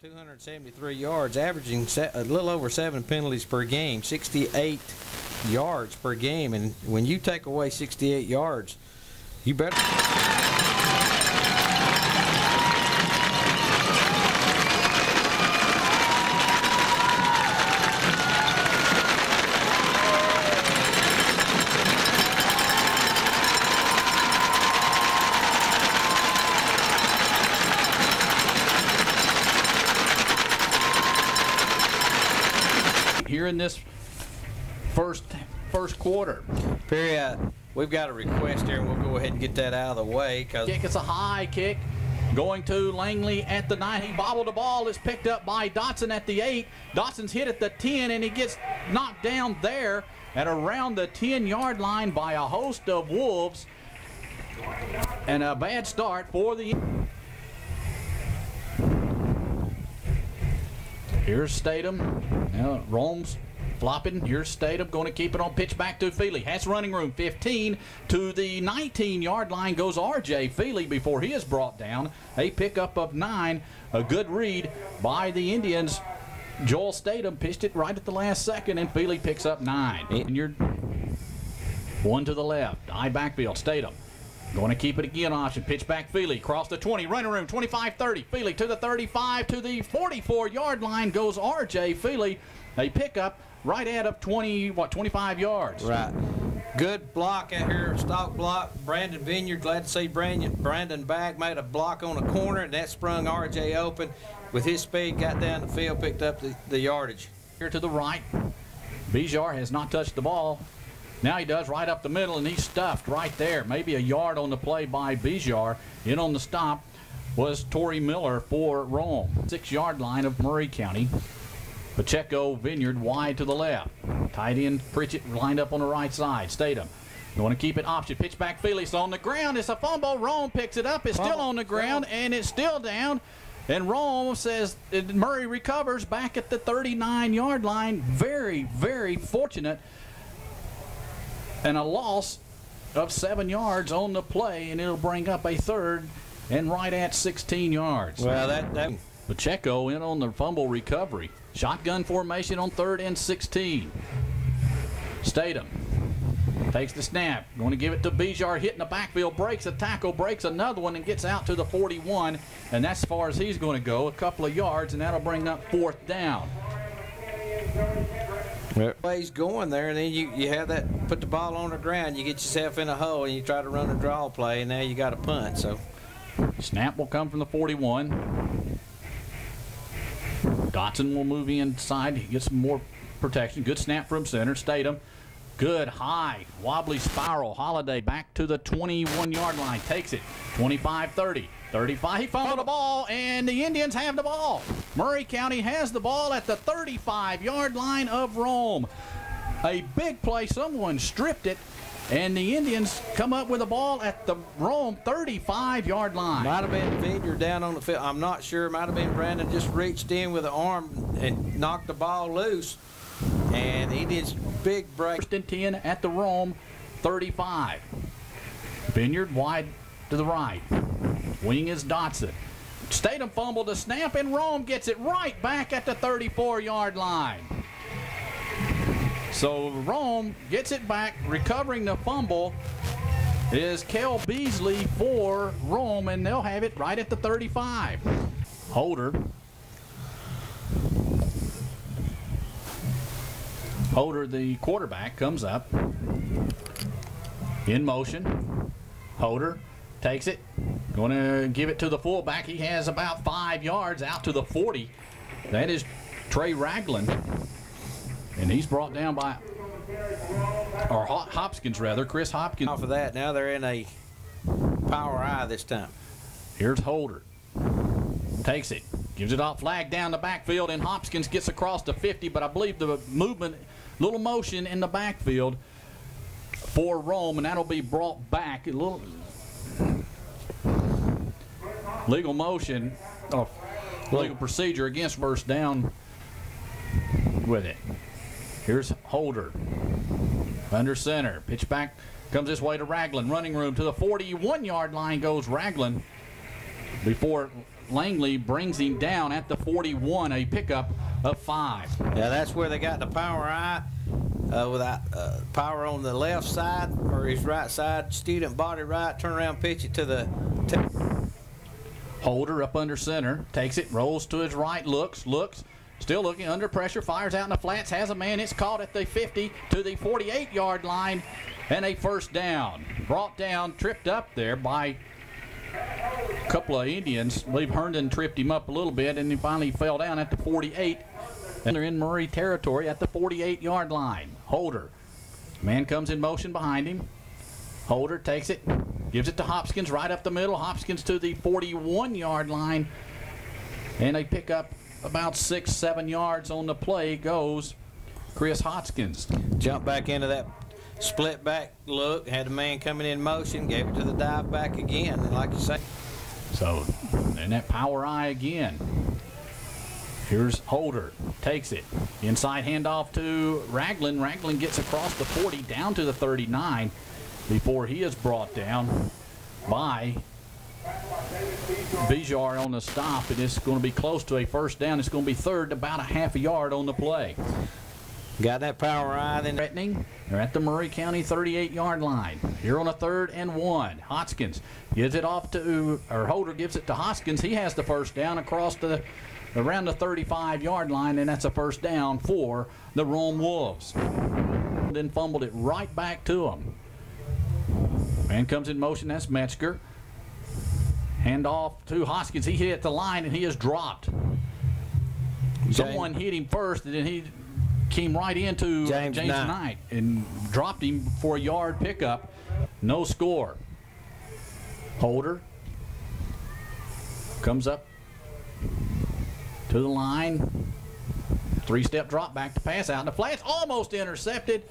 273 yards, averaging a little over 7 penalties per game, 68 yards per game. And when you take away 68 yards, you better. Here in this first quarter. Perry, we've got a request here, and we'll go ahead and get that out of the way. Kick, it's a high kick going to Langley at the 9. He bobbled the ball. It's picked up by Dotson at the 8. Dotson's hit at the 10, and he gets knocked down there at around the 10-yard line by a host of Wolves. And a bad start for the... Here's Statham. Now Rome's flopping. Here's Statham going to keep it on. Pitch back to Feely. Has running room. 15 to the 19-yard line goes R.J. Feely before he is brought down. A pickup of 9. A good read by the Indians. Joel Statham pitched it right at the last second, and Feely picks up 9. And you're one to the left. High backfield. Statham. Going to keep it again option. Pitch back Feely. Cross the 20. Running room. 25-30. Feely to the 35. To the 44-yard line goes R.J. Feely. A pickup right out of 25 yards. Right. Good block out here. Stock block. Brandon Vineyard. Glad to see Brandon back. Made a block on the corner, and that sprung R.J. open. With his speed, got down the field, picked up the yardage. Here to the right. Bijar has not touched the ball. Now he does, right up the middle, and he's stuffed right there. Maybe a yard on the play by Bijar. In on the stop was Torrey Miller for Rome. 6-yard line of Murray County. Pacheco, Vineyard wide to the left. Tight end Pritchett lined up on the right side. Statham going to keep it option. Pitch back Felix on the ground. It's a fumble. Rome picks it up. It's still on the ground, and it's still down. And Rome says Murray recovers back at the 39-yard line. Very, very fortunate. And a loss of 7 yards on the play, and it'll bring up a third and right at 16 yards. Well, that Pacheco in on the fumble recovery. Shotgun formation on 3rd and 16. Statham takes the snap. Going to give it to Bijar, hitting the backfield, breaks a tackle, breaks another one, and gets out to the 41. And that's as far as he's going to go, a couple of yards, and that'll bring up 4th down. He's going there, and then you have that, put the ball on the ground, you get yourself in a hole, and you try to run a draw play, and now you got a punt. So snap will come from the 41. Dotson will move inside. He gets some more protection. Good snap from center. Statham. Good high wobbly spiral. Holiday back to the 21-yard line. Takes it. 25-30. 35. He fumbled the ball, and the Indians have the ball. Murray County has the ball at the 35-yard line of Rome. A big play. Someone stripped it, and the Indians come up with the ball at the Rome 35-yard line. Might have been Vineyard down on the field. I'm not sure. Might have been Brandon just reached in with the arm and knocked the ball loose. And the Indians big break. 1st and 10 at the Rome 35. Vineyard wide to the right. Wing is Dotson. Statham fumbled the snap, and Rome gets it right back at the 34-yard line. So Rome gets it back, recovering the fumble is Kel Beasley for Rome, and they'll have it right at the 35. Holder, the quarterback, comes up in motion. Holder takes it, going to give it to the fullback. He has about 5 yards out to the 40. That is Trey Ragland, and he's brought down by, or Hopkins rather, Chris Hopkins. Off of that, now they're in a power I this time. Here's Holder. Takes it, gives it off, flag down the backfield, and Hopkins gets across the 50, but I believe the movement, little motion in the backfield for Rome, and that'll be brought back. A little legal motion, legal procedure against first down with it. Here's Holder under center. Pitch back comes this way to Ragland. Running room to the 41-yard line goes Ragland before Langley brings him down at the 41, a pickup of 5. Yeah, that's where they got the power eye. With that power on the left side or his right side, student body right, turn around, pitch it to the Holder up under center, takes it, rolls to his right, looks, still looking, under pressure, fires out in the flats, has a man, it's caught at the 50 to the 48-yard line, and a first down. Brought down, tripped up there by a couple of Indians. I believe Herndon tripped him up a little bit, and he finally fell down at the 48. And they're in Murray territory at the 48-yard line. Holder. Man comes in motion behind him. Holder takes it, gives it to Hopkins right up the middle. Hopkins to the 41-yard line. And they pick up about 6-7 yards on the play goes Chris Hopkins. Jump back into that split back look, had the man coming in motion, gave it to the dive back again, and like you say. So, and that power eye again. Here's Holder, takes it. Inside handoff to Ragland. Ragland gets across the 40 down to the 39 before he is brought down by Bijar on the stop. And it's going to be close to a first down. It's going to be third, about a half a yard on the play. Got that power eye then. Threatening. They're at the Murray County 38-yard line. Here on a 3rd and 1. Hoskins gives it off to, or Holder gives it to Hoskins. He has the first down across the around the 35-yard line, and that's a first down for the Rome Wolves. Then fumbled it right back to him. Man comes in motion, that's Metzger. Hand off to Hoskins. He hit the line, and he is dropped. Someone hit him first, and then he came right into James Knight and dropped him for a yard pickup. No score. Holder comes up to the line. 3-step drop back to pass out in the flats. Almost intercepted.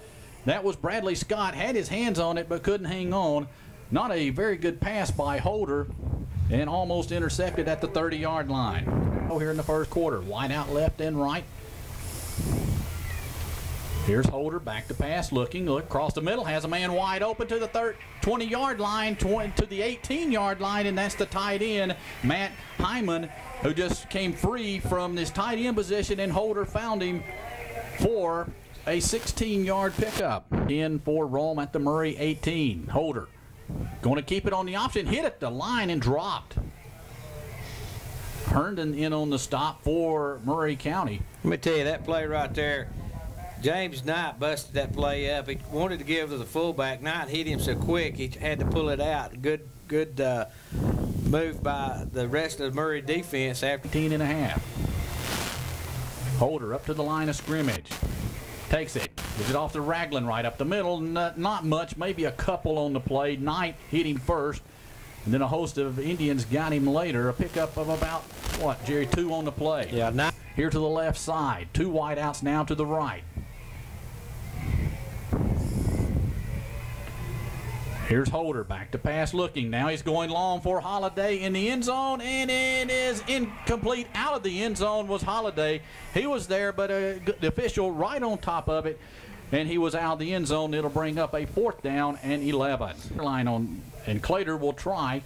That was Bradley Scott. Had his hands on it but couldn't hang on. Not a very good pass by Holder, and almost intercepted at the 30-yard line. Oh, here in the first quarter. Wide out left and right. Here's Holder back to pass, looking, look across the middle, has a man wide open to the 20-yard line, to the 18-yard line, and that's the tight end, Matt Hyman, who just came free from this tight end position, and Holder found him for a 16-yard pickup. In for Rome at the Murray 18. Holder going to keep it on the option, hit at the line and dropped. Herndon in on the stop for Murray County. Let me tell you, that play right there, James Knight busted that play up. He wanted to give to the fullback. Knight hit him so quick he had to pull it out. Good move by the rest of the Murray defense. After 18.5. Holder up to the line of scrimmage. Takes it. Gives it off to Ragland right up the middle. Not much, maybe a couple on the play. Knight hit him first, and then a host of Indians got him later. A pickup of about, what, Jerry, 2 on the play. Yeah, Knight. Here to the left side. 2 wideouts now to the right. Here's Holder back to pass looking. Now he's going long for Holiday in the end zone, and it is incomplete. Out of the end zone was Holiday. He was there, but the official right on top of it, and he was out of the end zone. It'll bring up a 4th down and 11. Line on, and Clater will try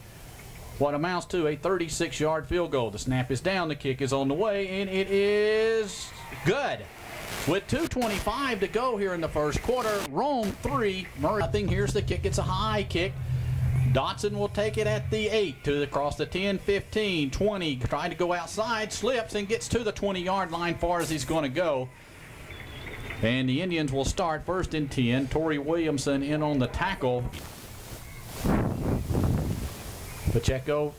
what amounts to a 36-yard field goal. The snap is down, the kick is on the way, and it is good. With 2:25 to go here in the first quarter, Rome 3, Murray nothing. Here's the kick. It's a high kick. Dotson will take it at the 8 to across the 10, 15, 20. Trying to go outside, slips and gets to the 20-yard line far as he's going to go. And the Indians will start 1st and 10. Torrey Williamson in on the tackle. Pacheco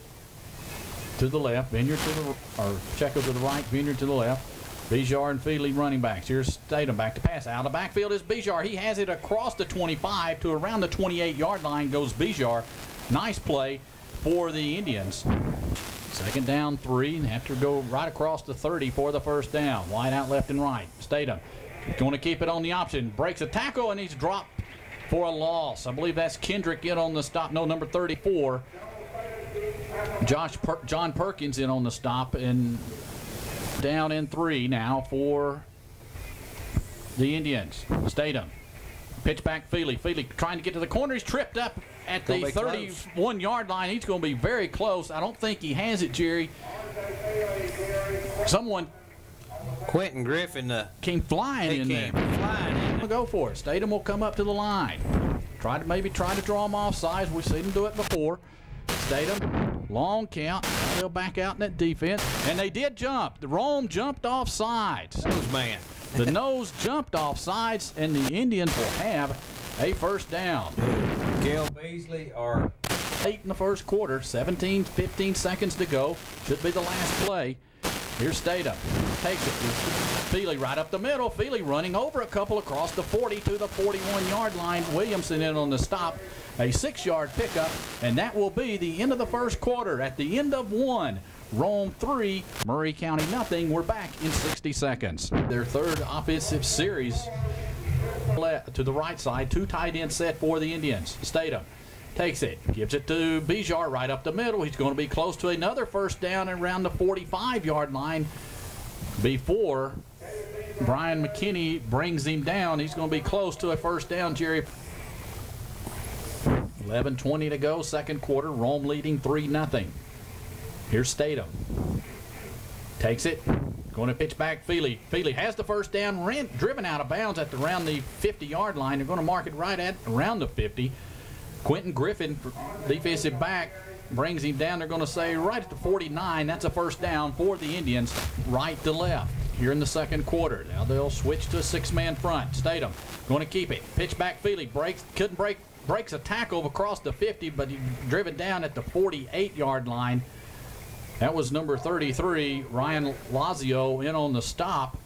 to the left, Vineyard to the, or Pacheco to the right, Vineyard to the left. Bijar and Feely running backs. Here's Statham back to pass. Out of the backfield is Bijar. He has it across the 25 to around the 28-yard line goes Bijar. Nice play for the Indians. 2nd down 3. They have to go right across the 30 for the first down. Wide out left and right. Statham going to keep it on the option. Breaks a tackle and he's dropped for a loss. I believe that's Kendrick in on the stop. No, number 34. John Perkins in on the stop, and down in 3 now for the Indians. Statham. Pitch back Feely. Feely trying to get to the corner. He's tripped up at the 31-yard line. He's going to be very close. I don't think he has it, Jerry. Someone Quentin Griffin came flying in there. Flying in there. Go for it. Statham will come up to the line. Maybe try to draw him off sides. We've seen him do it before. Statham, long count. They'll back out in that defense. And they did jump. The Rome jumped off sides. Nose man. The nose jumped off sides, and the Indians will have a first down. Gail Beasley or 8 in the first quarter, 15 seconds to go. Should be the last play. Here's Statham. Takes it. Feely right up the middle. Feely running over a couple across the 40 to the 41-yard line. Williamson in on the stop. A 6-yard pickup, and that will be the end of the first quarter. At the end of 1, Rome 3, Murray County nothing. We're back in 60 seconds. Their third offensive series to the right side. 2 tight end set for the Indians. Statham takes it, gives it to Bijar right up the middle. He's going to be close to another first down around the 45-yard line before Brian McKinney brings him down. He's going to be close to a first down, Jerry. 11:20 to go, second quarter. Rome leading 3-0. Here's Statham. Takes it. Going to pitch back Feely. Feely has the first down, driven out of bounds at around the 50-yard line. They're going to mark it right at around the 50. Quentin Griffin, defensive back, brings him down. They're going to say right at the 49. That's a first down for the Indians, right to left here in the second quarter. Now they'll switch to a 6-man front. Statham going to keep it. Pitch back Feely. Breaks a tackle across the 50, but he's driven down at the 48-yard line. That was number 33, Ryan Lazio, in on the stop.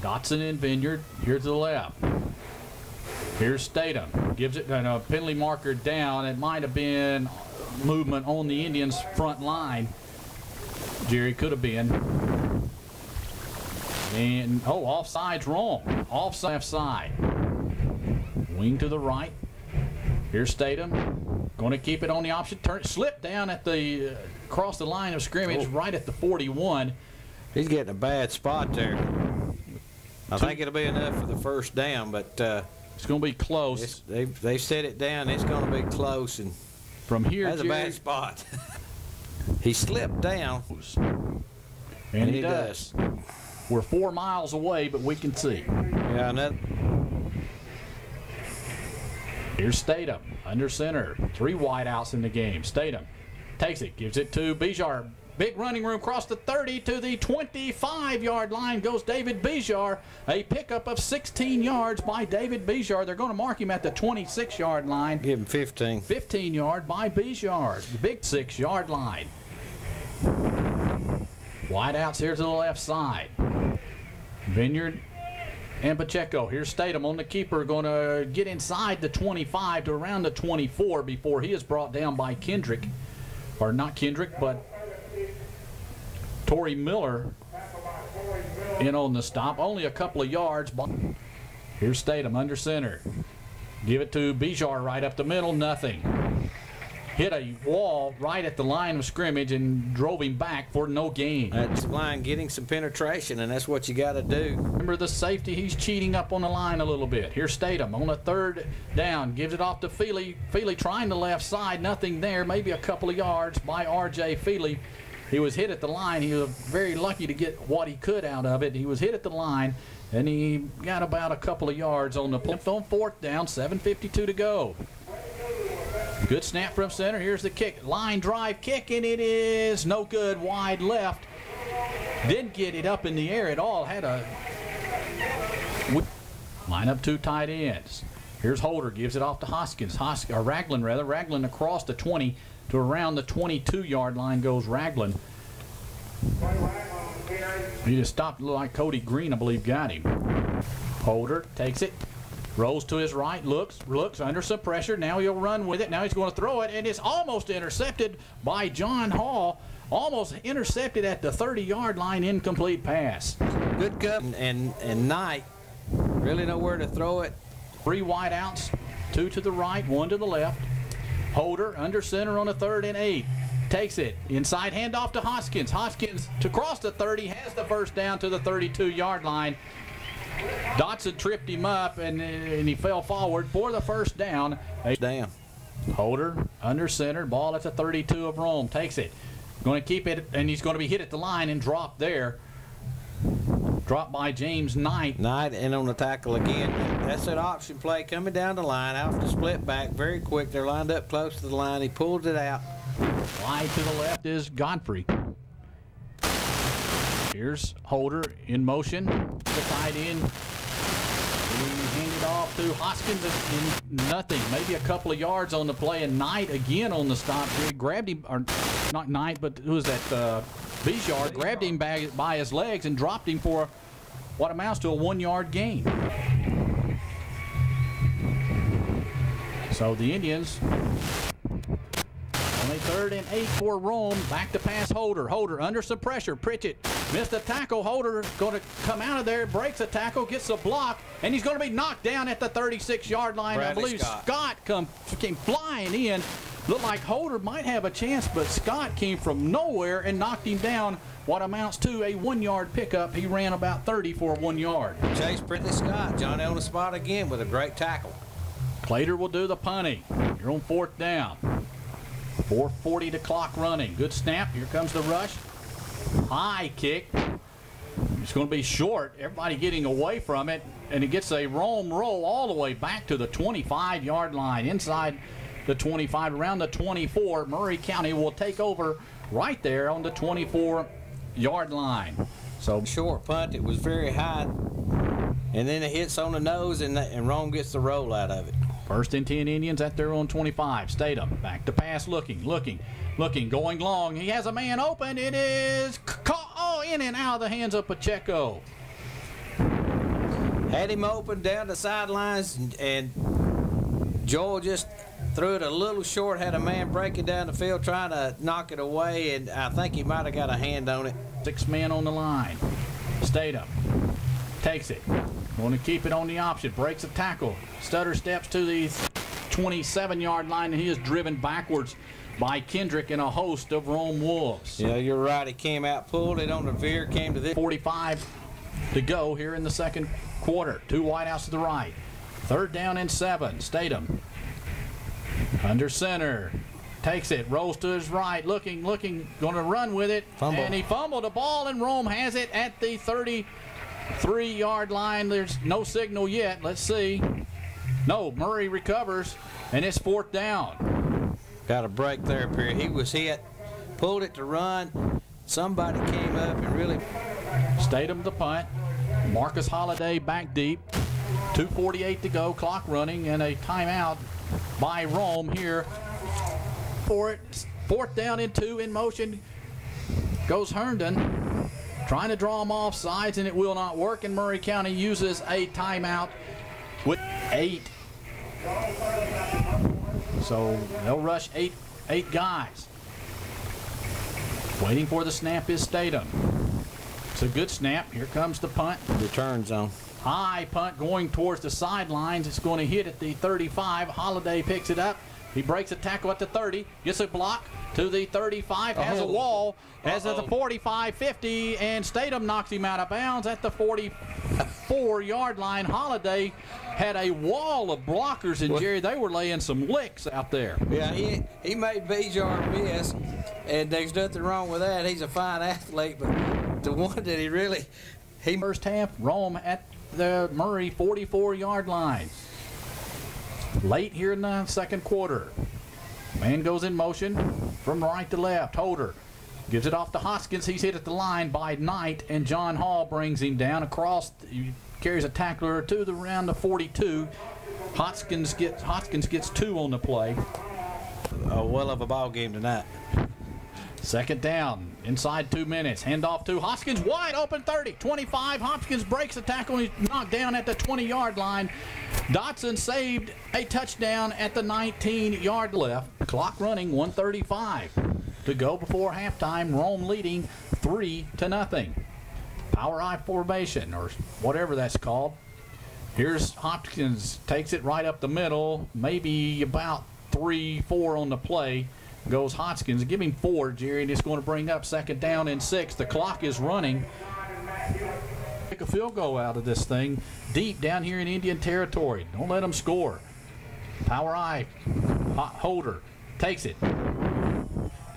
Dotson and Vineyard here to the left. Here's Statham. Gives it a penalty marker down. It might have been movement on the Indians' front line. Jerry could have been. And, offside's wrong. Offside left side. Wing to the right. Here's Statham. Going to keep it on the option. Slip down at the across the line of scrimmage, right at the 41. He's getting a bad spot there. I think it'll be enough for the first down, but it's going to be close. They set it down. It's going to be close, and from here, that's a bad spot. He slipped down, and he does. We're 4 miles away, but we can see. Yeah, another. Here's Statham, under center. 3 wideouts in the game. Statham takes it, gives it to Bijar. Big running room across the 30 to the 25-yard line goes David Bijar. A pickup of 16 yards by David Bijar. They're going to mark him at the 26-yard line. Give him 15. 15-yard by Bijar. The big 6-yard line. Wideouts here to the left side. Vineyard and Pacheco. Here's Statham on the keeper, going to get inside the 25 to around the 24 before he is brought down by Kendrick. Or not Kendrick, but Torrey Miller in on the stop. Only a couple of yards. Here's Statham under center. Give it to Bijar right up the middle. Nothing. Hit a wall right at the line of scrimmage and drove him back for no gain. That's the line getting some penetration, and that's what you got to do. Remember the safety, he's cheating up on the line a little bit. Here's Statham on the third down. Gives it off to Feely. Feely trying the left side. Nothing there. Maybe a couple of yards by R.J. Feely. He was hit at the line. He was very lucky to get what he could out of it. He was hit at the line, and he got about a couple of yards on the punt. On fourth down, 7:52 to go. Good snap from center. Here's the kick. Line drive kick, and it is no good. Wide left. Didn't get it up in the air at all. Had a line up 2 tight ends. Here's Holder. Gives it off to Hoskins. Ragland, rather. Ragland across the 20 to around the 22-yard line goes Ragland. He just stopped, looked like Cody Green, I believe, got him. Holder takes it. Rolls to his right, looks under some pressure. Now he'll run with it. Now he's going to throw it, and it's almost intercepted by John Hall. Almost intercepted at the 30-yard line, incomplete pass. Good cut, and Knight really know where to throw it. 3 wideouts, 2 to the right, 1 to the left. Holder under center on the 3rd and 8. Takes it. Inside handoff to Hoskins. Hoskins to cross the 30, has the first down to the 32-yard line. Dotson tripped him up, and he fell forward for the first down. Down. Holder under center, ball at the 32 of Rome, takes it. Going to keep it, and he's going to be hit at the line and drop there. Drop by James Knight. Knight and on the tackle again. That's an option play coming down the line off the split back. Very quick. They're lined up close to the line. He pulled it out. Wide to the left is Godfrey. Here's Holder in motion. The tight end. He handed off to Hoskins in nothing. Maybe a couple of yards on the play. And Knight again on the stop. He grabbed him, or not Knight, but who was that? Bijar grabbed him by his legs and dropped him for what amounts to a 1-yard gain. So the Indians, only 3rd and 8 for Rome. Back to pass Holder. Holder under some pressure. Pritchett missed a tackle. Holder going to come out of there, breaks a tackle, gets a block, and he's going to be knocked down at the 36-yard line. Bradley I believe Scott came flying in. Looked like Holder might have a chance, but Scott came from nowhere and knocked him down what amounts to a 1-yard pickup. He ran about 30 for 1 yard. Chase Bradley Scott. Johnny on the spot again with a great tackle. Plater will do the punting. You're on 4th down. 4:40 to clock running. Good snap. Here comes the rush. High kick. It's going to be short. Everybody getting away from it, and it gets a Rome roll all the way back to the 25-yard line. Inside the 25, around the 24. Murray County will take over right there on the 24-yard line. So short punt. It was very high, and then it hits on the nose, and Rome gets the roll out of it. 1st and 10 Indians at their own 25. Statham back to pass, looking, going long. He has a man open. It is caught in and out of the hands of Pacheco. Had him open down the sidelines, and Joel just threw it a little short. Had a man breaking down the field trying to knock it away, and I think he might have got a hand on it. 6 men on the line. Statham takes it. Want to keep it on the option. Breaks a tackle. Stutter steps to the 27-yard line, and he is driven backwards by Kendrick and a host of Rome Wolves. Yeah, you're right. He came out, pulled it on the veer, came to this. 45 to go here in the 2nd quarter. 2 wideouts to the right. 3rd down and 7. Statham under center. Takes it, rolls to his right, looking, going to run with it. Fumble. And he fumbled the ball, and Rome has it at the 33-yard line. There's no signal yet. Let's see. No, Murray recovers, and it's 4th down. Got a break there, Perry. He was hit, pulled it to run. Somebody came up and really. Statham the punt. Marcus Holliday back deep. 2:48 to go, clock running, and a timeout by Rome here for it. 4th down and 2 in motion. Goes Herndon. Trying to draw him off sides, and it will not work, and Murray County uses a timeout with 8. So they'll rush eight guys. Waiting for the snap is Statham. It's a good snap. Here comes the punt. Return zone. High punt going towards the sidelines. It's going to hit at the 35. Holliday picks it up. He breaks a tackle at the 30. Gets a block to the 35. Has a wall. Has at the 45, 50. And Statham knocks him out of bounds at the 44-yard line. Holliday had a wall of blockers, and Jerry, they were laying some licks out there. Yeah, he made Bijar miss, and there's nothing wrong with that. He's a fine athlete, but the one that he really... First half, Rome at the Murray 44-yard line. Late here in the 2nd quarter. Man goes in motion from right to left. Holder gives it off to Hoskins. He's hit at the line by Knight, and John Hall brings him down across. He carries a tackler to the around the 42. Hoskins gets 2 on the play. A well of a ball game tonight. 2nd down, inside 2 minutes. Handoff to Hoskins, wide open 30, 25. Hopkins breaks the tackle, and he's knocked down at the 20-yard line. Dotson saved a touchdown at the 19-yard left. Clock running, 1:35 to go before halftime. Rome leading 3-0. Power I formation, or whatever that's called. Here's Hopkins, takes it right up the middle, maybe about 3-4 on the play. Goes Hoskins. Give him 4, Jerry, and it's going to bring up 2nd down and 6. The clock is running. Take a field goal out of this thing deep down here in Indian territory. Don't let them score. Power I Holder takes it.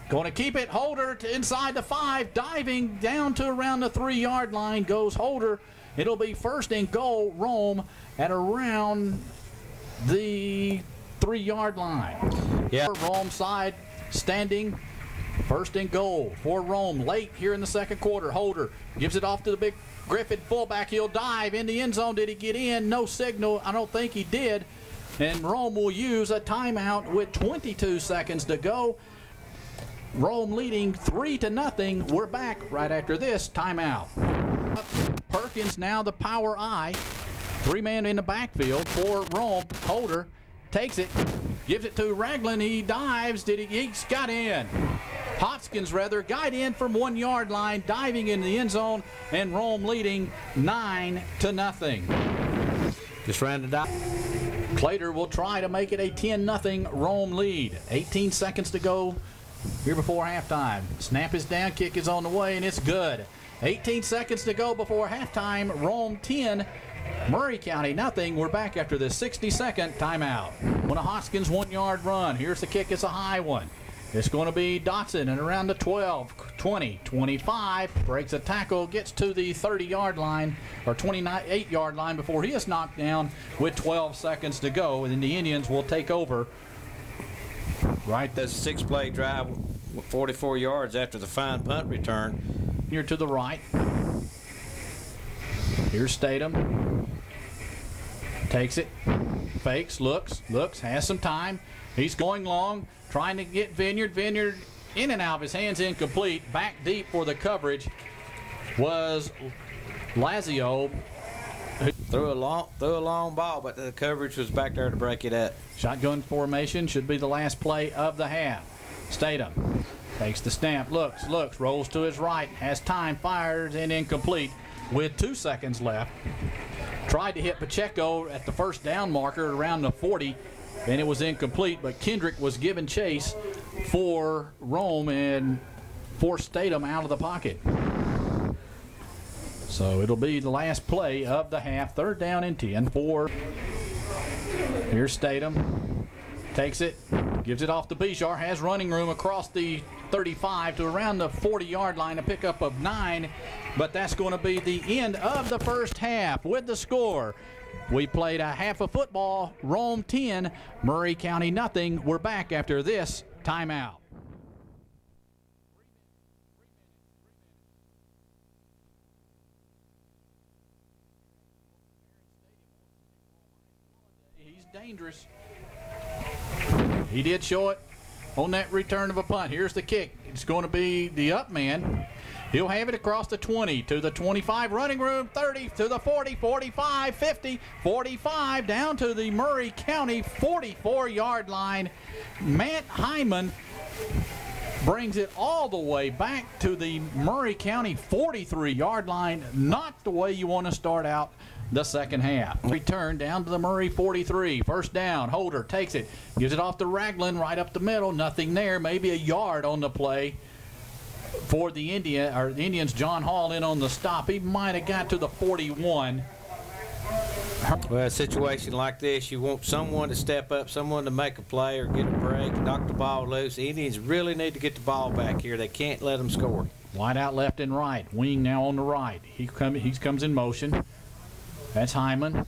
Going to keep it. Holder to inside the 5. Diving down to around the 3-yard line goes Holder. It'll be first and goal, Rome, at around the 3-yard line. Yeah. Rome side standing. First and goal for Rome late here in the second quarter. Holder gives it off to the big Griffin fullback. He'll dive in the end zone. Did he get in? No signal. I don't think he did. And Rome will use a timeout with 22 seconds to go. Rome leading 3-0. We're back right after this timeout. Perkins now the power I. 3-man in the backfield for Rome. Holder takes it, gives it to Ragland. He dives. He's got in. Hopkins rather got in from 1-yard line, diving in the end zone, and Rome leading 9-0. Just ran it out. Clater will try to make it a 10-0 Rome lead. 18 seconds to go here before halftime. Snap is down, kick is on the way, and it's good. 18 seconds to go before halftime. Rome 10, Murray County nothing. We're back after the 60-second timeout. When a Hoskins 1-yard run. Here's the kick. It's a high one. It's going to be Dotson and around the 12, 20, 25. Breaks a tackle, gets to the 30-yard line or 28-yard line before he is knocked down with 12 seconds to go. And then the Indians will take over. Right, That's a 6-play drive with 44 yards after the fine punt return. here to the right. Here's Statham. Takes it. Fakes, looks, has some time. He's going long, trying to get Vineyard. Vineyard in and out of his hands, incomplete. Back deep for the coverage was Lazio. Threw a long ball, but the coverage was back there to break it up. Shotgun formation should be the last play of the half. Statham takes the snap, looks, rolls to his right, has time, fires, and incomplete with 2 seconds left. Tried to hit Pacheco at the first down marker around the 40, and it was incomplete, but Kendrick was given chase for Rome and forced Statham out of the pocket. So it'll be the last play of the half. 3rd down and 10 for. Here's Statham. Takes it, gives it off to Bijar, has running room across the 35 to around the 40-yard line, a pickup of 9, but that's going to be the end of the first half with the score. We played a half of football, Rome 10, Murray County nothing. We're back after this timeout. He's dangerous. He did show it on that return of a punt. Here's the kick. It's going to be the up man. He'll have it across the 20 to the 25, running room 30 to the 40, 45, 50, 45, down to the Murray County 44-yard line. Matt Hyman brings it all the way back to the Murray County 43-yard line. Not the way you want to start out the second half. Return down to the Murray 43. First down. Holder takes it. Gives it off to Ragland right up the middle. Nothing there. Maybe a yard on the play for the Indians. John Hall in on the stop. He might have got to the 41. Well, a situation like this, you want someone to step up, someone to make a play or get a break, knock the ball loose. The Indians really need to get the ball back here. They can't let them score. Wide out left and right. Wing now on the right. He comes in motion. That's Hyman.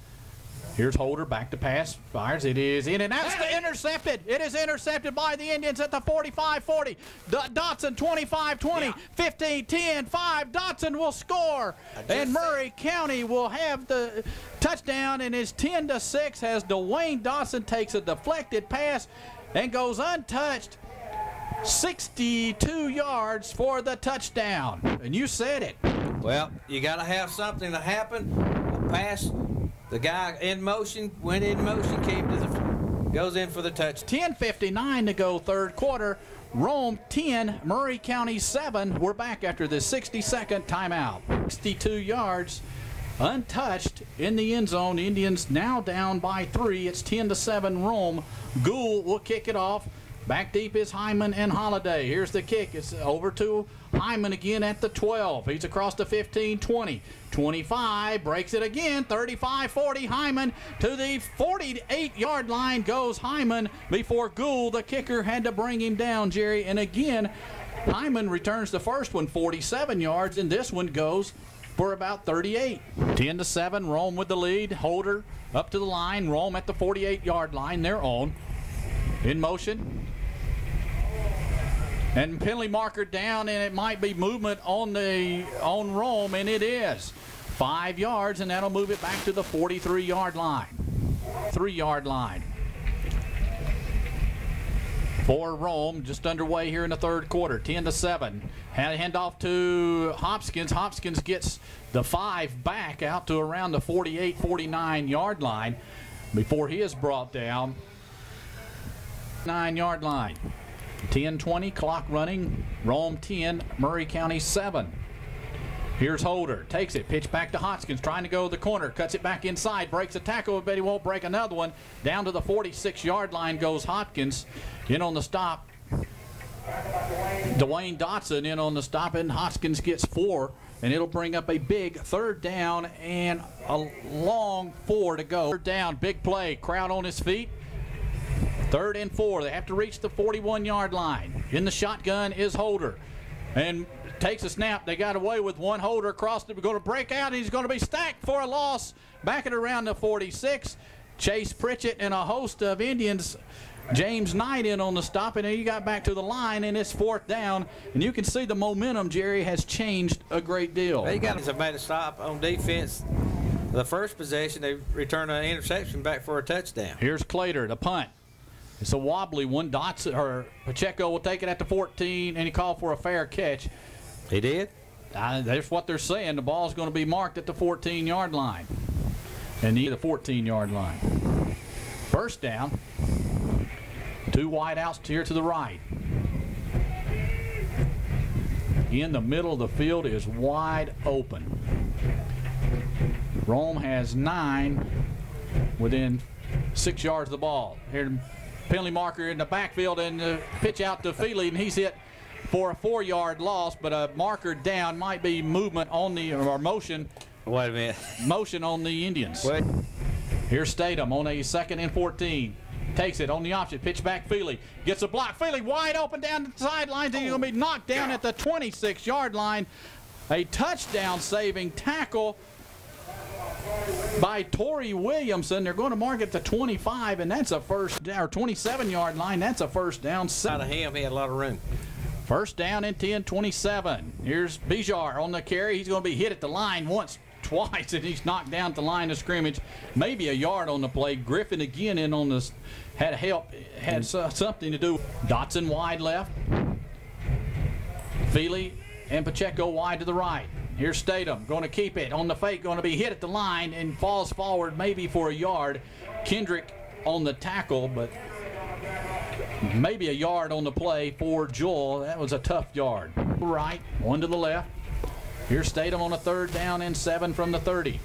Here's Holder, back to pass, fires. It is in and out. Intercepted. It is intercepted by the Indians at the 45-40. Dotson 25-20, 15-10, 5. Dotson will score, and Murray County will have the touchdown, and it's 10-6 as Dwayne Dotson takes a deflected pass and goes untouched. 62 yards for the touchdown, and you said it. Well, you got to have something to happen. Pass, the guy in motion, went in motion, goes in for the touch. 10:59 to go, third quarter. Rome 10, Murray County 7. We're back after the 60-second timeout. 62 yards, untouched in the end zone. Indians now down by 3. It's 10-7 Rome. Gould will kick it off. Back deep is Hyman and Holiday. Here's the kick. It's over to Hyman again at the 12. He's across the 15, 20, 25. Breaks it again. 35, 40. Hyman to the 48-yard line goes Hyman before Gould, the kicker, had to bring him down, Jerry. And again, Hyman returns the first one 47 yards, and this one goes for about 38. 10-7. Rome with the lead. Holder up to the line. Rome at the 48-yard line. They're on. In motion. And penalty marker down, and it might be movement on Rome, and it is 5 yards, and that'll move it back to the 43-yard line. 3-yard line for Rome, just underway here in the third quarter. 10-7. Had a handoff to Hopkins. Hopkins gets the 5 back out to around the 48, 49-yard line before he is brought down. 9-yard line. 10-20, clock running. Rome 10, Murray County 7. Here's Holder, takes it, pitch back to Hopkins, trying to go to the corner, cuts it back inside, breaks a tackle, but he won't break another one. Down to the 46-yard line goes Hopkins. In on the stop, Dwayne Dotson in on the stop, and Hopkins gets 4, and it'll bring up a big third down and a long 4 to go. Third down, big play, crowd on his feet. 3rd and 4. They have to reach the 41-yard line. In the shotgun is Holder. And takes a snap. They got away with one. Holder across. They're going to break out, and he's going to be stacked for a loss. Back at around the 46. Chase Pritchett and a host of Indians. James Knight in on the stop, and then you got back to the line, and it's 4th down. And you can see the momentum, Jerry, has changed a great deal. They got to made a stop on defense. The first possession, they returned an interception back for a touchdown. Here's Clater, the punt. It's a wobbly one. Pacheco will take it at the 14, and he called for a fair catch. He did? That's what they're saying. The ball's going to be marked at the 14-yard line. And the 14-yard line. First down. 2 wideouts here to the right. In the middle of the field is wide open. Rome has 9 within 6 yards of the ball. Here, penalty marker in the backfield, and the pitch out to Feely, and he's hit for a 4-yard loss, but a marker down might be movement on the, or motion. Wait a minute. Motion on the Indians. What? Here's Statham on a 2nd and 14. Takes it on the opposite. Pitch back Feely. Gets a block. Feely wide open down the sidelines, and he's going to be knocked down at the 26-yard line. A touchdown saving tackle by Torrey Williamson. They're going to mark it to 25, and that's a first down, or 27-yard line. That's a first down. Out of him, he had a lot of room. First down and 10-27. Here's Bijar on the carry. He's going to be hit at the line once, twice, and he's knocked down at the line of scrimmage. Maybe a yard on the play. Griffin again in on this. Had help. Had something to do. Dotson wide left. Feely and Pacheco wide to the right. Here's Statham, going to keep it on the fake, going to be hit at the line and falls forward maybe for a yard. Kendrick on the tackle, but maybe a yard on the play for Joel. That was a tough yard. Right, 1 to the left. Here's Statham on a 3rd down and 7 from the 30.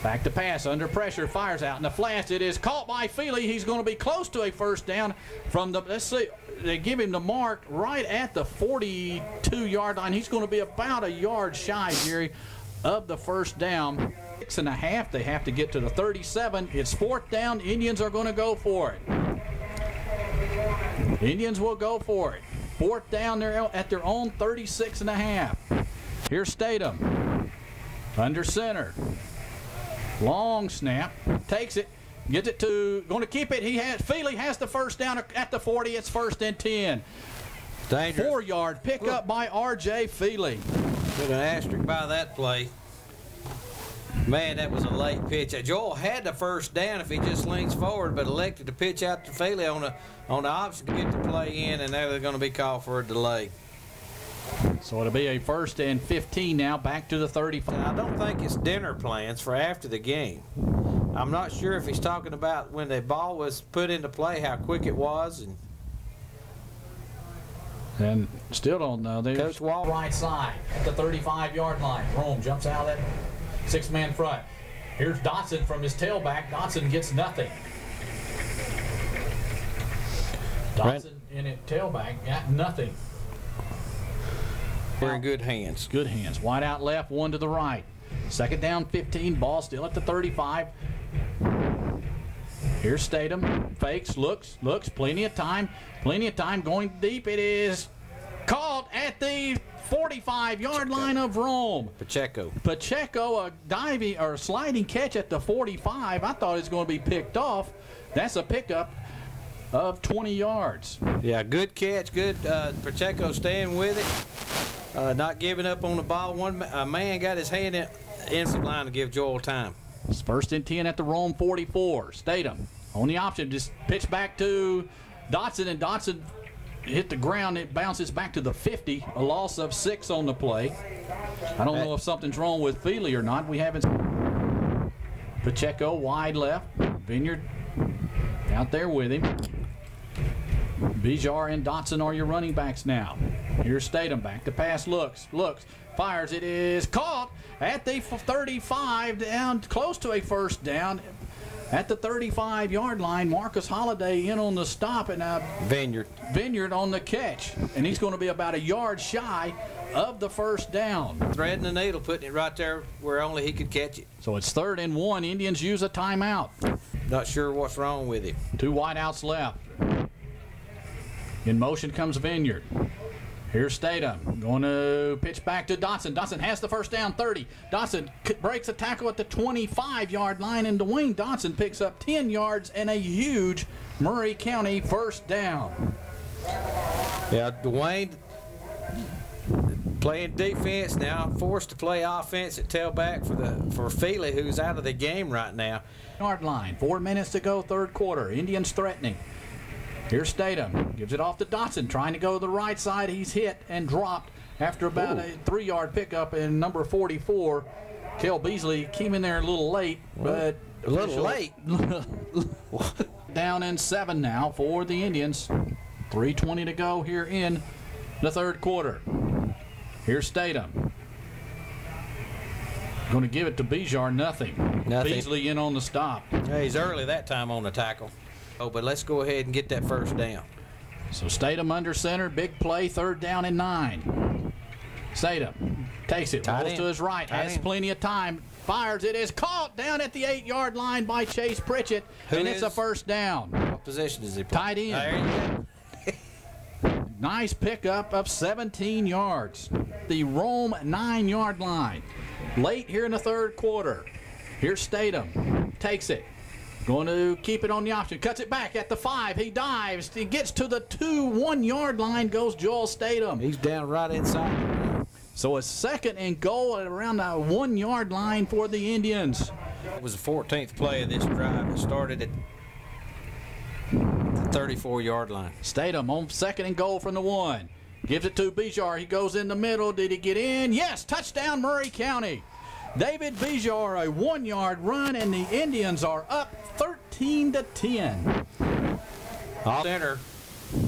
Back to pass, under pressure, fires out in the flats. It is caught by Feely. He's going to be close to a first down from the, let's see, they give him the mark right at the 42-yard line. He's going to be about a yard shy, Jerry, of the first down. 6.5. They have to get to the 37. It's 4th down. Indians are going to go for it. Indians will go for it. 4th down, they're at their own 36.5. Here's Statham. Under center. Long snap. Takes it. Gets it to, going to keep it. Feely has the first down at the 40. It's 1st and 10. Dangerous. 4-yard pickup by R.J. Feely. Put an asterisk by that play. Man, that was a late pitch. Joel had the first down if he just leans forward, but elected to pitch out to Feely on the option to get the play in, and now they're going to be called for a delay. So it'll be a 1st and 15 now, back to the 35. I don't think it's dinner plans for after the game. I'm not sure if he's talking about when the ball was put into play, how quick it was. And still don't know. Coach Wall. Right side at the 35-yard line. Rome jumps out at 6-man front. Here's Dotson from his tailback. Dotson gets nothing. Dotson and at tailback got nothing. We're in good hands. Good hands. Wide out left, one to the right. Second down, 15. Ball still at the 35. Here's Statham. Fakes, looks. Plenty of time. Going deep. It is caught at the 45-yard line of Rome. Pacheco, a diving or sliding catch at the 45. I thought it was going to be picked off. That's a pickup of 20 yards. Yeah, good catch. Good. Pacheco staying with it. Not giving up on the ball. One man got his hand in the line to give Joel time. It's first and 10 at the Rome 44. Statham on the option. Just pitch back to Dotson, and Dotson hit the ground. It bounces back to the 50. A loss of 6 on the play. I don't know if something's wrong with Feely or not. We haven't. Pacheco wide left. Vineyard out there with him. Bijar and Dotson are your running backs now. Here's Statham back. The pass looks, fires. It is caught at the 35, down close to a first down. At the 35-yard line, Marcus Holliday in on the stop, and Vineyard on the catch. And he's going to be about a yard shy of the first down. Threading the needle, putting it right there where only he could catch it. So it's 3rd and 1. Indians use a timeout. Not sure what's wrong with him. 2 wideouts left. In motion comes Vineyard. Here's Statham going to pitch back to Dotson. Dotson has the first down, 30. Dotson breaks a tackle at the 25-yard line, and Dwayne Dotson picks up 10 yards and a huge Murray County first down. Yeah, Dwayne playing defense now, forced to play offense at tailback for Feely, who's out of the game right now. Yard line, 4 minutes to go, 3rd quarter. Indians threatening. Here's Statham, gives it off to Dotson, trying to go to the right side. He's hit and dropped after about a 3-yard pickup in number 44. Kel Beasley came in there a little late, but a little late. Down in 7 now for the Indians. 3:20 to go here in the 3rd quarter. Here's Statham. Going to give it to Bijar, nothing. Beasley in on the stop. Yeah, he's early that time on the tackle. Oh, but let's go ahead and get that first down. So Statham under center, big play, 3rd down and 9. Statham takes it, rolls to his right, has plenty of time, fires. It is caught down at the 8-yard line by Chase Pritchett, and it's a first down. What position is he playing? Tight end. Nice pickup of 17 yards. The Rome 9-yard line. Late here in the 3rd quarter. Here's Statham, takes it. Going to keep it on the option. Cuts it back at the 5. He dives. He gets to the 1-yard line. Goes Joel Statham. He's down right inside. So a 2nd and goal at around the 1-yard line for the Indians. It was the 14th play of this drive. It started at the 34-yard line. Statham on 2nd and goal from the 1. Gives it to Bijar. He goes in the middle. Did he get in? Yes. Touchdown, Murray County. David Bijar, a 1-yard run, and the Indians are up 13-10. Off center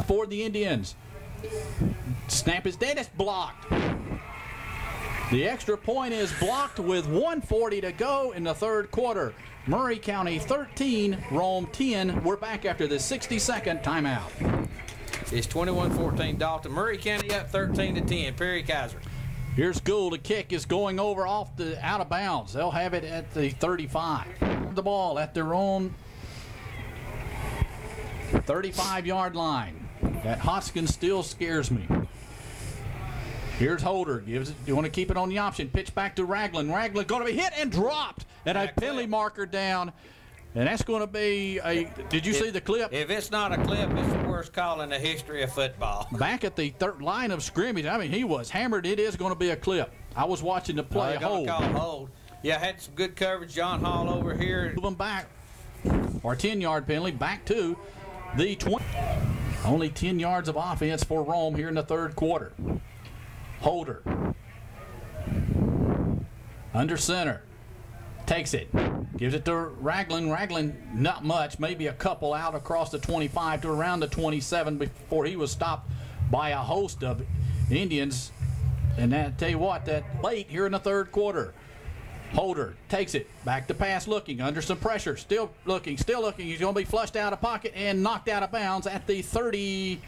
for the Indians. Snap is dead. It's blocked. The extra point is blocked with 1:40 to go in the 3rd quarter. Murray County 13, Rome 10. We're back after the 60-second timeout. It's 21-14 Dalton. Murray County up 13-10. Perry Kaiser. Here's Gould. The kick is going over off the out of bounds. They'll have it at the 35. The ball at their own 35-yard line. That Hoskins still scares me. Here's Holder. Gives it. You want to keep it on the option. Pitch back to Ragland. Ragland going to be hit and dropped. And a penalty marker down. And that's going to be a. Did you see the clip? If it's not a clip, it's the worst call in the history of football. Back at the line of scrimmage, I mean, he was hammered. It is going to be a clip. I was watching the play. Hold. Yeah, had some good coverage. John Hall over here. Move them back. Or 10-yard penalty back to the 20. Only 10 yards of offense for Rome here in the 3rd quarter. Holder. Under center. Takes it. Gives it to Ragland. Ragland, not much. Maybe a couple out across the 25 to around the 27 before he was stopped by a host of Indians. And I tell you what, that late here in the 3rd quarter. Holder takes it. Back to pass looking. Under some pressure. Still looking. He's going to be flushed out of pocket and knocked out of bounds at the 30.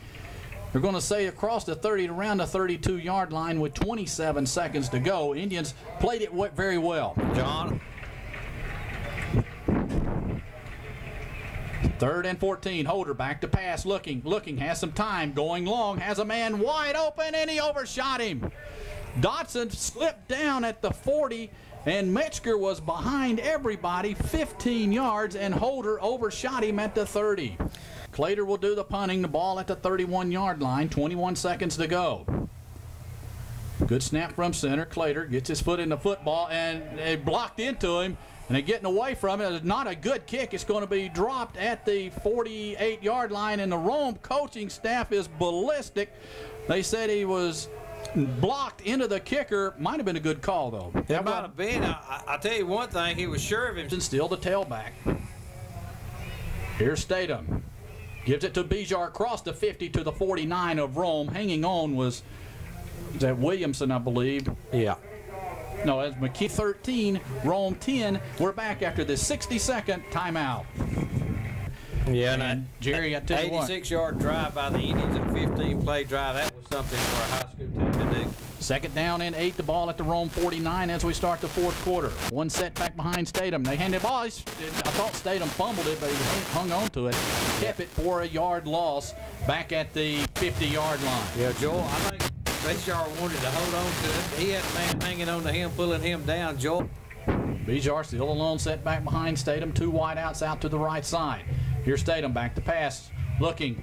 They're going to say across the 30 to around the 32-yard line with 27 seconds to go. Indians played it very well. John. 3rd and 14. Holder back to pass. Looking, has some time. Going long. Has a man wide open, and he overshot him. Dotson slipped down at the 40, and Metzger was behind everybody 15 yards, and Holder overshot him at the 30. Clater will do the punting. The ball at the 31-yard line. 21 seconds to go. Good snap from center. Clater gets his foot in the football, and it blocked into him. And they're getting away from it. It's not a good kick. It's going to be dropped at the 48-yard line, and the Rome coaching staff is ballistic. They said he was blocked into the kicker. Might have been a good call, though. It might have been. I'll tell you one thing. He was sure of him. And still the tailback. Here's Statham. Gives it to Bijar across the 50 to the 49 of Rome. Hanging on was that Williamson, I believe. Yeah. No, it's McKee 13, Rome 10. We're back after this 60-second timeout. Yeah, and Jerry, I tell you what. 86-yard drive by the Indians and 15-play drive. That was something for a high school team to do. 2nd down and 8. The ball at the Rome 49 as we start the 4th quarter. One setback behind Statham. They handed the ball. I thought Statham fumbled it, but he hung on to it. Kept it for a yard loss back at the 50-yard line. Yeah, Joel, I think Bijar wanted to hold on to it. He had a man hanging on to him, pulling him down, Joel. Bijar still alone, set back behind Statham. 2 wideouts out to the right side. Here's Statham back to pass. Looking.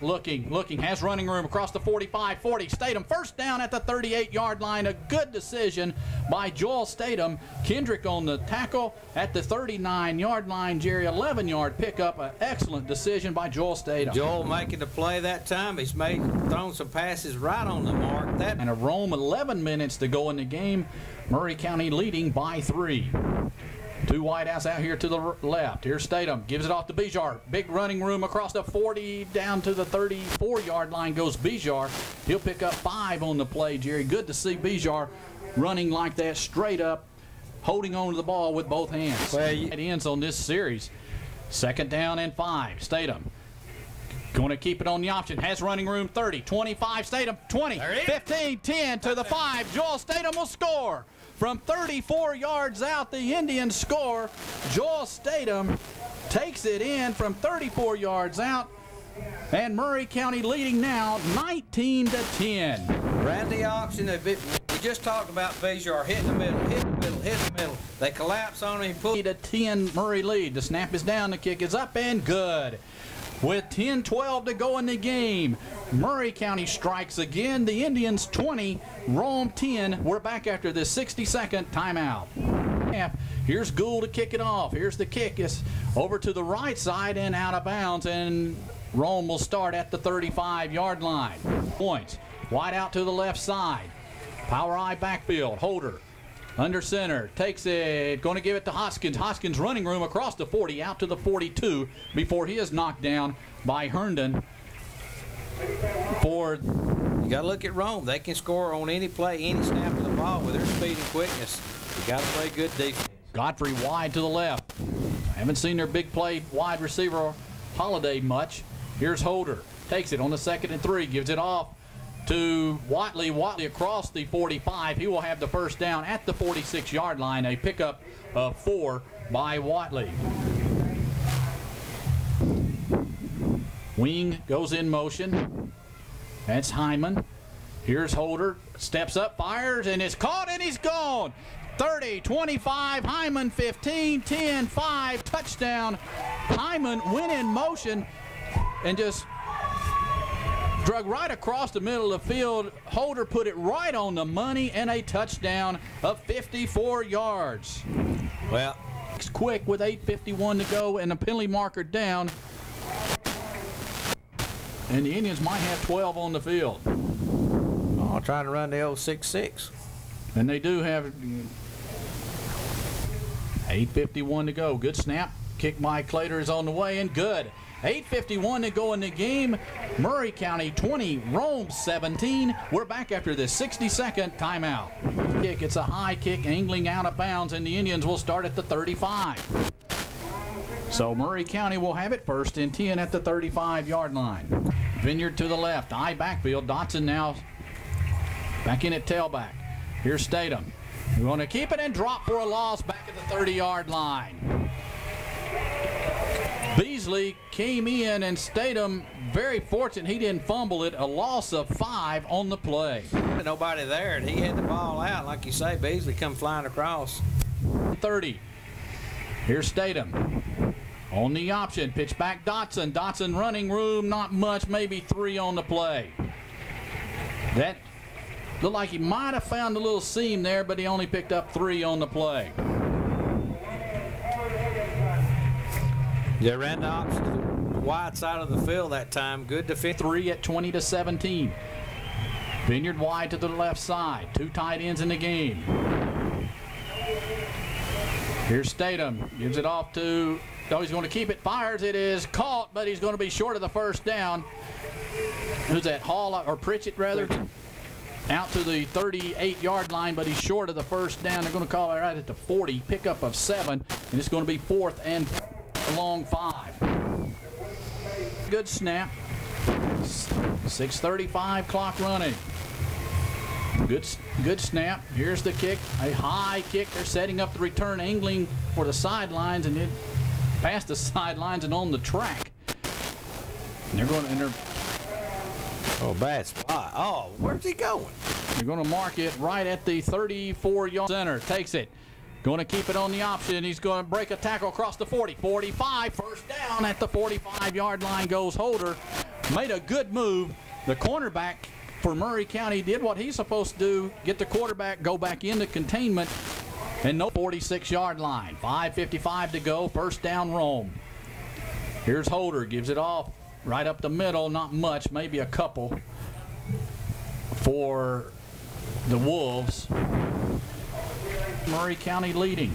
Has running room across the 45-40. Statham first down at the 38-yard line. A good decision by Joel Statham. Kendrick on the tackle at the 39-yard line. Jerry, 11-yard pickup. An excellent decision by Joel Statham. Joel making the play that time. He's thrown some passes right on the mark. And a Rome 11 minutes to go in the game. Murray County leading by 3. 2 wideouts out here to the left. Here's Statham. Gives it off to Bijar. Big running room across the 40 down to the 34-yard line goes Bijar. He'll pick up 5 on the play, Jerry. Good to see Bijar running like that straight up, holding on to the ball with both hands. Well, it ends on this series. 2nd down and 5. Statham going to keep it on the option. Has running room 30, 25. Statham 20, 15, 10 to the 5. Joel Statham will score. From 34 yards out, the Indians score. Joel Statham takes it in from 34 yards out, and Murray County leading now 19-10. Ran the option. We just talked about Bijar hitting the middle. They collapse on him. 10 Murray lead. The snap is down. The kick is up and good. With 10-12 to go in the game, Murray County strikes again. The Indians 20, Rome 10. We're back after this 60-second timeout. Here's Gould to kick it off. Here's the kick. It's over to the right side and out of bounds, and Rome will start at the 35-yard line. Points. Wide out to the left side. Power eye backfield. Holder. Under center, takes it, going to give it to Hoskins. Hoskins running room across the 40, out to the 42, before he is knocked down by Herndon. You got to look at Rome. They can score on any play, any snap of the ball with their speed and quickness. You got to play good defense. Godfrey wide to the left. I haven't seen their big play wide receiver Holiday much. Here's Holder, takes it on the 2nd and 3, gives it off to Watley. Watley across the 45. He will have the first down at the 46-yard line. A pickup of 4 by Watley. Wing goes in motion. That's Hyman. Here's Holder. Steps up, fires, and is caught, and he's gone. 30, 25, Hyman 15, 10, 5, touchdown. Hyman went in motion and just drug right across the middle of the field. Holder put it right on the money, and a touchdown of 54 yards. Well, it's quick with 8:51 to go and a penalty marker down. And the Indians might have 12 on the field. oh, trying to run the old 6-6. And they do have 8:51 to go. Good snap. Kick by Clater is on the way, and good. 8:51 to go in the game. Murray County 20, Rome 17. We're back after this 60-second timeout. Kick, it's a high kick, angling out of bounds, and the Indians will start at the 35. So Murray County will have it 1st and 10 at the 35-yard line. Vineyard to the left. High backfield. Dotson now back in at tailback. Here's Statham. We're going to keep it and drop for a loss back at the 30-yard line. Beasley came in, and Statham, very fortunate he didn't fumble it. A loss of 5 on the play. Nobody there, and he had the ball out. Like you say, Beasley come flying across. 30. Here's Statham. On the option, pitch back Dotson. Dotson running room, not much, maybe 3 on the play. That looked like he might have found a little seam there, but he only picked up 3 on the play. Yeah, ran the option to the wide side of the field that time. Good defense. 3 at 20-17. Vineyard wide to the left side. 2 tight ends in the game. Here's Statham. Gives it off to, oh, he's going to keep it. Fires. It is caught, but he's going to be short of the first down. Who's that? Hall, or Pritchett, rather? Out to the 38-yard line, but he's short of the first down. They're going to call it right at the 40. Pickup of 7, and it's going to be 4th and long 5. Good snap. 6:35 clock running. Good snap. Here's the kick. A high kick. They're setting up the return, angling for the sidelines, and it past the sidelines and on the track. And they're going to oh, bad spot. Oh, where's he going? They're going to mark it right at the 34-yard center. Takes it. Going to keep it on the option. He's going to break a tackle across the 40. 45. First down at the 45-yard line goes Holder. Made a good move. The cornerback for Murray County did what he's supposed to do. Get the quarterback, go back into containment, and no 46-yard line. 5:55 to go. First down Rome. Here's Holder. Gives it off right up the middle. Not much. Maybe a couple for the Wolves. Murray County leading.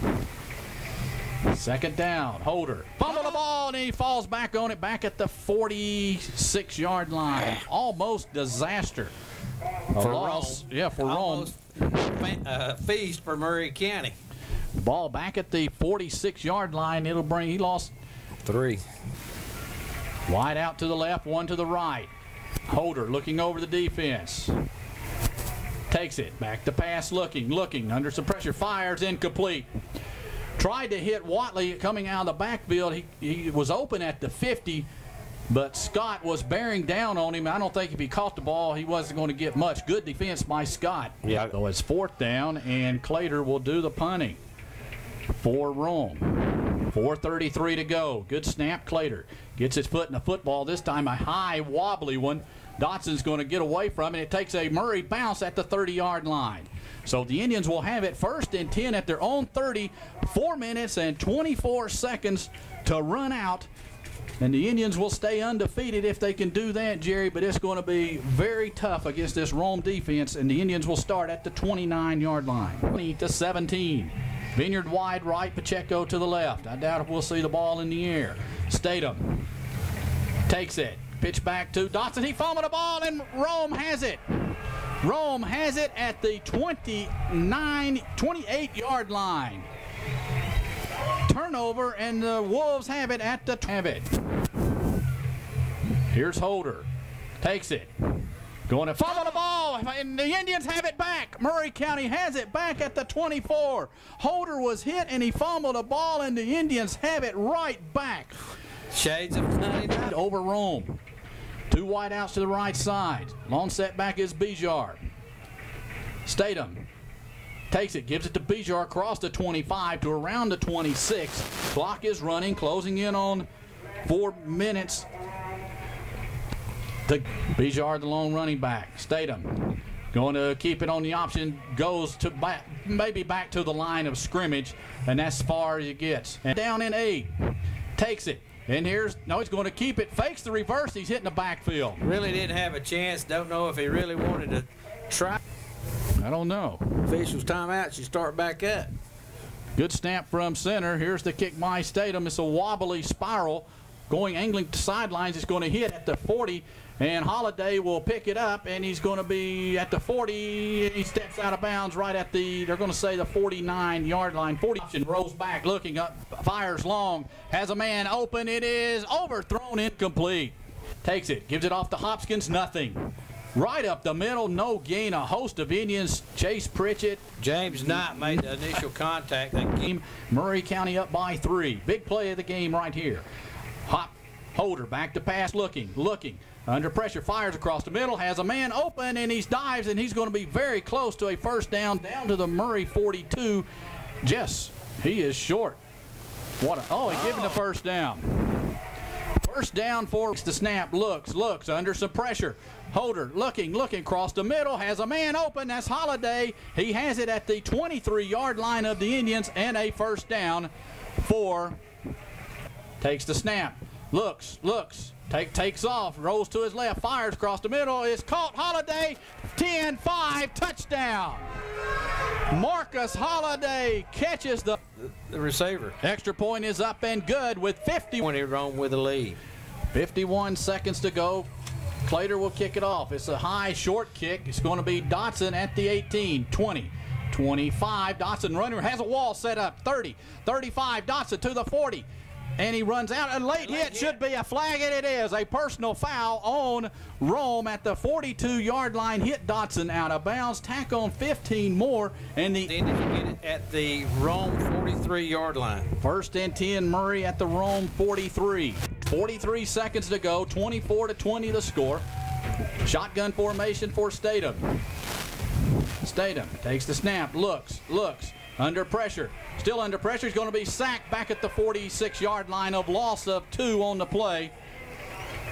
Second down. Holder. Fumble the ball, and he falls back on it, back at the 46-yard line. Almost disaster. For loss. Rome. Yeah, for Almost Rome. Feast for Murray County. Ball back at the 46-yard line. It'll bring, he lost 3. Wide out to the left, 1 to the right. Holder looking over the defense. Takes it. Back to pass, looking. Under some pressure. Fires, incomplete. Tried to hit Watley coming out of the backfield. He was open at the 50, but Scott was bearing down on him. I don't think if he caught the ball, he wasn't going to get much. Good defense by Scott. Yeah. So it's 4th down, and Clater will do the punting for Rome. 4:33 to go. Good snap. Clater gets his foot in the football. This time a high, wobbly one. Dotson's going to get away from it. It takes a Murray bounce at the 30-yard line. So the Indians will have it 1st and 10 at their own 30. 4 minutes and 24 seconds to run out. And the Indians will stay undefeated if they can do that, Jerry. But it's going to be very tough against this Rome defense. And the Indians will start at the 29-yard line. 20-17. Vineyard wide right, Pacheco to the left. I doubt if we'll see the ball in the air. Statham takes it. Pitch back to Dotson. He fumbled the ball, and Rome has it. Rome has it at the 28-yard line. Turnover, and the Wolves have it at the Here's Holder. Takes it. Going to fumble the ball, and the Indians have it back. Murray County has it back at the 24. Holder was hit, and he fumbled the ball, and the Indians have it right back. Shades of 99. Over Rome. 2 wide outs to the right side. Long setback is Bijar. Statham takes it, gives it to Bijar across the 25 to around the 26. Clock is running, closing in on 4 minutes. Bijar, the lone running back. Statham going to keep it on the option, goes to maybe back to the line of scrimmage, and that's as far as he gets. And down in 8. Takes it. And he's going to keep it. Fakes the reverse. He's hitting the backfield. Really didn't have a chance. Don't know if he really wanted to try. I don't know. Officials timeout. You start back up. Good snap from center. Here's the kick by Statham. It's a wobbly spiral. Going angling to sidelines. It's going to hit at the 40. And Holiday will pick it up, and he's going to be at the 40. He steps out of bounds right at the, they're going to say the 49-yard line. 40 option, rolls back, looking up, fires long, has a man open. It is overthrown, incomplete. takes it, gives it off to Hopkins, nothing. Right up the middle, no gain. A host of Indians, Chase Pritchett. James Knight made the initial contact. Game, Murray County up by 3. Big play of the game right here. Holder back to pass, looking. Under pressure, fires across the middle, has a man open, and he dives, and he's going to be very close to a first down to the Murray 42. Jess, he is short. He gave him the first down. First down for the snap, looks, under some pressure. Holder looking across the middle, has a man open, that's Holiday. He has it at the 23-yard line of the Indians, and a first down takes the snap, looks, takes off, rolls to his left, fires across the middle, is caught, Holiday, 10-5, touchdown. Marcus Holiday catches the receiver. Extra point is up and good with 50. When he run with the lead. 51 seconds to go. Clater will kick it off. It's a high, short kick. It's going to be Dotson at the 18, 20, 25. Dotson runner has a wall set up. 30, 35. Dotson to the 40. And he runs out. A late hit should be a flag, and it is. A personal foul on Rome at the 42-yard line. Hit Dotson out of bounds. Tack on 15 more. And the Indians get it at the Rome 43-yard line. First and 10, Murray at the Rome 43. 43 seconds to go. 24-20 the score. Shotgun formation for Statham. Statham takes the snap. Looks. Under pressure. Still under pressure. He's going to be sacked back at the 46-yard line of loss of 2 on the play.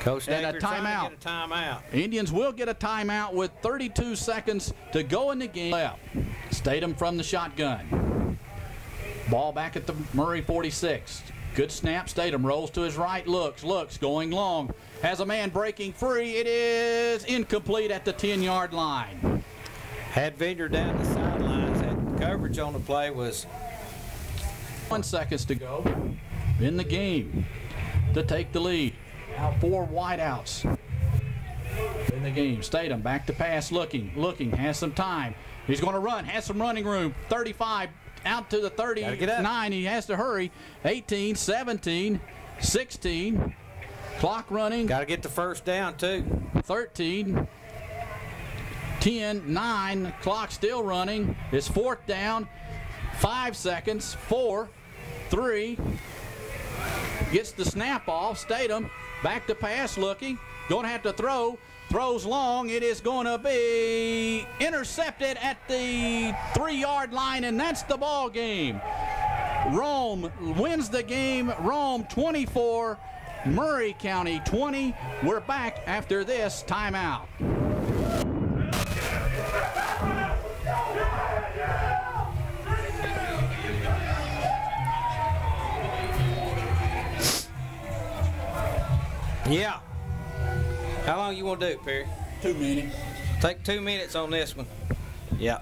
Coach and Napier a timeout. Get a timeout. Indians will get a timeout with 32 seconds to go in the game. Left. Statham from the shotgun. Ball back at the Murray 46. Good snap. Statham rolls to his right. Looks. Going long. Has a man breaking free. It is incomplete at the 10-yard line. Had Vineyard down the sidelines. Had coverage on the play. Was 1 seconds to go in the game to take the lead. Now 4 wideouts in the game. Statham back to pass, looking, has some time. He's going to run, has some running room. 35 out to the 39. He has to hurry. 18, 17, 16. Clock running. Got to get the first down too. 13. 10, 9, clock still running. It's 4th down. 5 seconds. 4, 3. Gets the snap off. Statham back to pass, looking. Going to have to throw. Throws long. It is going to be intercepted at the 3-yard line, and that's the ball game. Rome wins the game. Rome 24, Murray County 20. We're back after this timeout. Yeah. How long you want to do it, Perry? 2 minutes. Take 2 minutes on this one. Yeah.